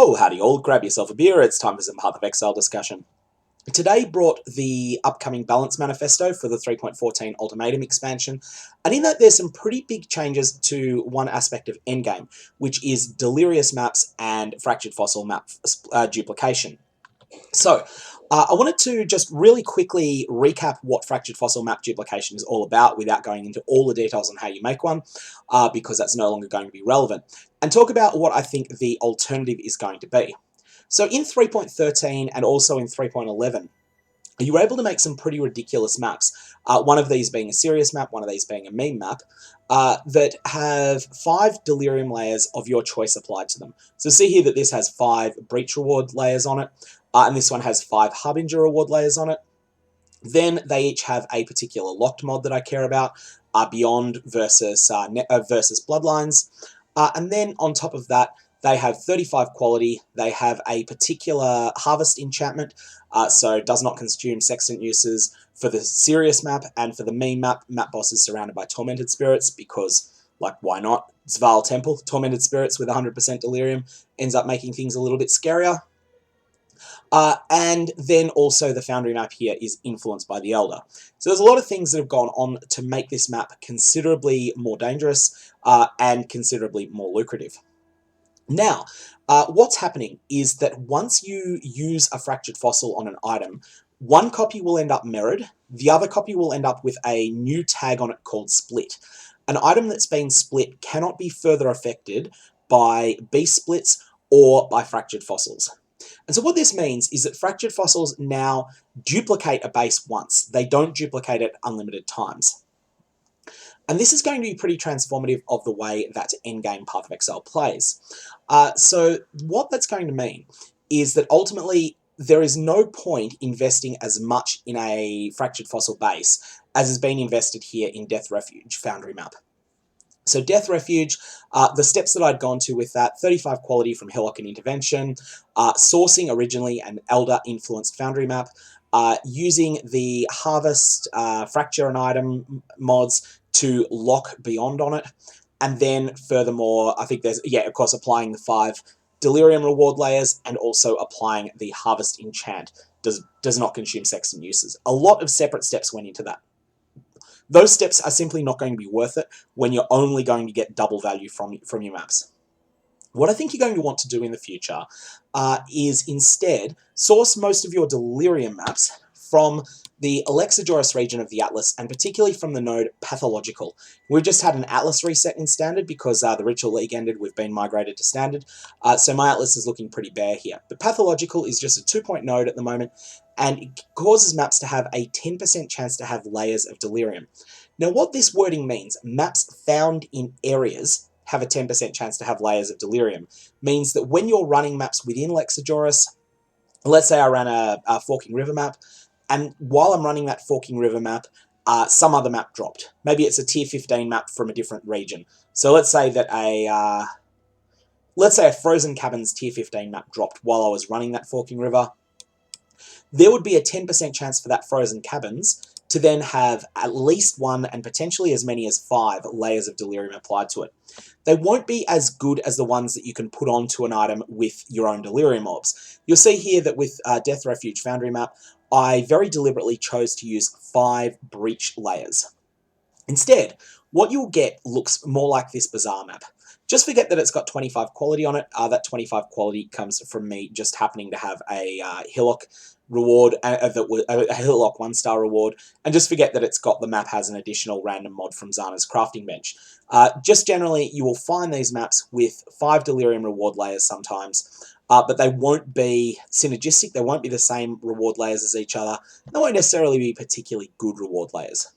Oh, howdy all, grab yourself a beer, it's time for some Path of Exile discussion. Today brought the upcoming balance manifesto for the 3.14 Ultimatum expansion, and in that there's some pretty big changes to one aspect of Endgame, which is delirious maps and fractured fossil map duplication. So, I wanted to just really quickly recap what fractured fossil map duplication is all about without going into all the details on how you make one, because that's no longer going to be relevant, and talk about what I think the alternative is going to be. So in 3.13 and also in 3.11, you were able to make some pretty ridiculous maps, one of these being a serious map, one of these being a meme map, that have 5 delirium layers of your choice applied to them. So see here that this has 5 breach reward layers on it, and this one has 5 harbinger reward layers on it. Then they each have a particular locked mod that I care about, Beyond versus Bloodlines, and then on top of that, they have 35 quality, they have a particular harvest enchantment, so does not consume sextant uses for the serious map, and for the meme map, map boss is surrounded by tormented spirits, because, like, why not? It's Vaal Temple, tormented spirits with 100% delirium, ends up making things a little bit scarier. And then also the Foundry map here is influenced by the Elder. So there's a lot of things that have gone on to make this map considerably more dangerous and considerably more lucrative. Now, what's happening is that once you use a fractured fossil on an item, one copy will end up mirrored, the other copy will end up with a new tag on it called split. An item that's been split cannot be further affected by beast splits or by fractured fossils. And so what this means is that fractured fossils now duplicate a base once. They don't duplicate it unlimited times. And this is going to be pretty transformative of the way that endgame Path of Exile plays. So what that's going to mean is that ultimately there is no point investing as much in a fractured fossil base as has been invested here in Death Refuge Foundry map. So Death Refuge, the steps that I'd gone to with that, 35 quality from Hillock and Intervention, sourcing originally an Elder-influenced Foundry map, using the Harvest, Fracture and Item mods to lock Beyond on it, and then furthermore, I think there's, of course, applying the 5 Delirium reward layers, and also applying the Harvest Enchant, does not consume sextant uses. A lot of separate steps went into that. Those steps are simply not going to be worth it when you're only going to get double value from your maps. What I think you're going to want to do in the future is instead source most of your Delirium maps from the Alexajoris region of the Atlas, and particularly from the node Pathological. We've just had an Atlas reset in Standard because the Ritual League ended, we've been migrated to Standard, so my Atlas is looking pretty bare here. But Pathological is just a 2-point node at the moment, and it causes maps to have a 10% chance to have layers of Delirium. Now what this wording means, maps found in areas have a 10% chance to have layers of Delirium, means that when you're running maps within Alexajoris, let's say I ran a Forking River map, and while I'm running that Forking River map, some other map dropped. Maybe it's a tier 15 map from a different region. So let's say that a Frozen Cabins tier 15 map dropped while I was running that Forking River. There would be a 10% chance for that Frozen Cabins to then have at least 1 and potentially as many as 5 layers of Delirium applied to it. They won't be as good as the ones that you can put onto an item with your own Delirium orbs. You'll see here that with Death Refuge Foundry map, I very deliberately chose to use 5 breach layers. Instead, what you'll get looks more like this Bazaar map. Just forget that it's got 25 quality on it. That 25 quality comes from me just happening to have a Hillock reward, a Hillock 1-star reward, and just forget that it's got the map has an additional random mod from Zana's crafting bench. Just generally, you will find these maps with 5 Delirium reward layers sometimes, but they won't be synergistic, they won't be the same reward layers as each other, they won't necessarily be particularly good reward layers.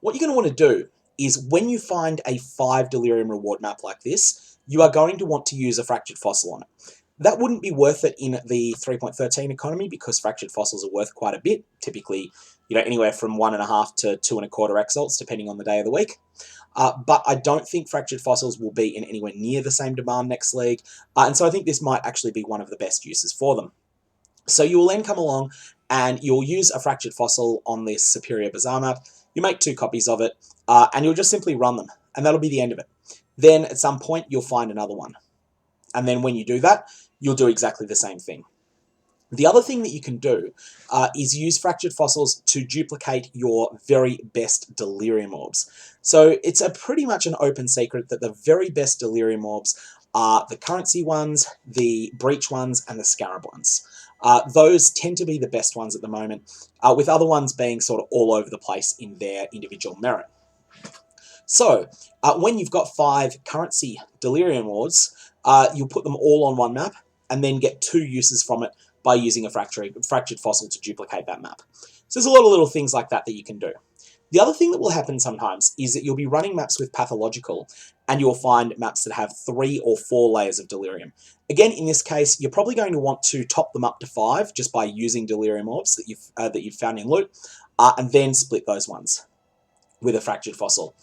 What you're going to want to do is when you find a 5 Delirium reward map like this, you are going to want to use a Fractured Fossil on it. That wouldn't be worth it in the 3.13 economy because Fractured Fossils are worth quite a bit, typically anywhere from 1.5 to 2.25 exalts, depending on the day of the week. But I don't think Fractured Fossils will be in anywhere near the same demand next league, and so I think this might actually be one of the best uses for them. So you will then come along and you'll use a Fractured Fossil on this Superior Bazaar map, you make 2 copies of it, and you'll just simply run them, and that'll be the end of it. Then at some point you'll find another one. And then when you do that, you'll do exactly the same thing. The other thing that you can do is use fractured fossils to duplicate your very best delirium orbs. So it's a pretty much an open secret that the very best delirium orbs are the currency ones, the breach ones, and the scarab ones. Those tend to be the best ones at the moment, with other ones being sort of all over the place in their individual merit. So, when you've got 5 currency delirium orbs, you'll put them all on one map, and then get 2 uses from it by using a fractured fossil to duplicate that map. So there's a lot of little things like that that you can do. The other thing that will happen sometimes is that you'll be running maps with pathological, and you'll find maps that have 3 or 4 layers of delirium. Again, in this case, you're probably going to want to top them up to 5 just by using delirium orbs that you've found in loot, and then split those ones with a fractured fossil.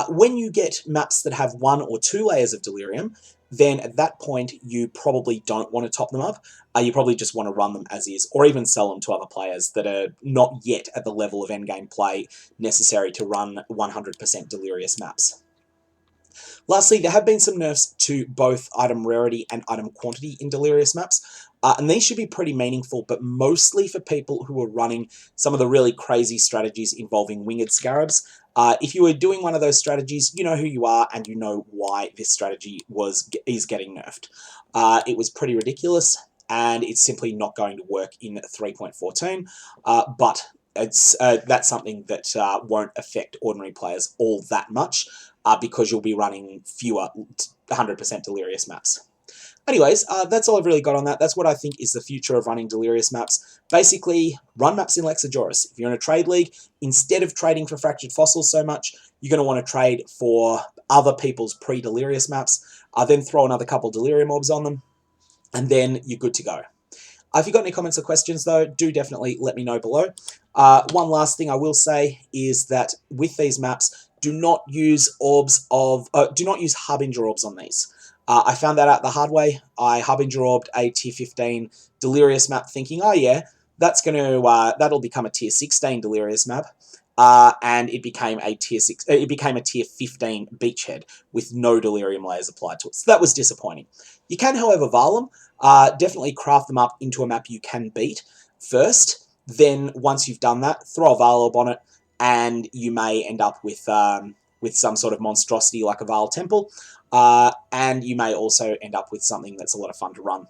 When you get maps that have 1 or 2 layers of delirium, then at that point you probably don't want to top them up. You probably just want to run them as is, or even sell them to other players that are not yet at the level of endgame play necessary to run 100% delirious maps. Lastly, there have been some nerfs to both item rarity and item quantity in delirious maps, and these should be pretty meaningful, but mostly for people who are running some of the really crazy strategies involving winged scarabs. If you were doing one of those strategies, you know who you are and you know why this strategy is getting nerfed. It was pretty ridiculous, and it's simply not going to work in 3.14, but that's something that won't affect ordinary players all that much, because you'll be running fewer 100% delirious maps. Anyways, that's all I've really got on that. That's what I think is the future of running delirious maps. Basically, run maps in Lexajoris. If you're in a trade league, instead of trading for fractured fossils so much, you're going to want to trade for other people's pre-delirious maps, then throw another couple delirium orbs on them, and then you're good to go. If you've got any comments or questions, though, do definitely let me know below. One last thing I will say is that with these maps, do not use Harbinger orbs on these. I found that out the hard way. I Harbinger orbed a tier 15 delirious map, thinking, oh yeah, that'll become a tier 16 delirious map. And it became a tier 15 beachhead with no delirium layers applied to it. So that was disappointing. You can, however, Val them. Definitely craft them up into a map you can beat first. Then once you've done that, throw a Val orb on it, and you may end up with some sort of monstrosity like a Val Temple, and you may also end up with something that's a lot of fun to run.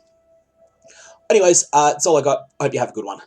Anyways, that's all I got. I hope you have a good one.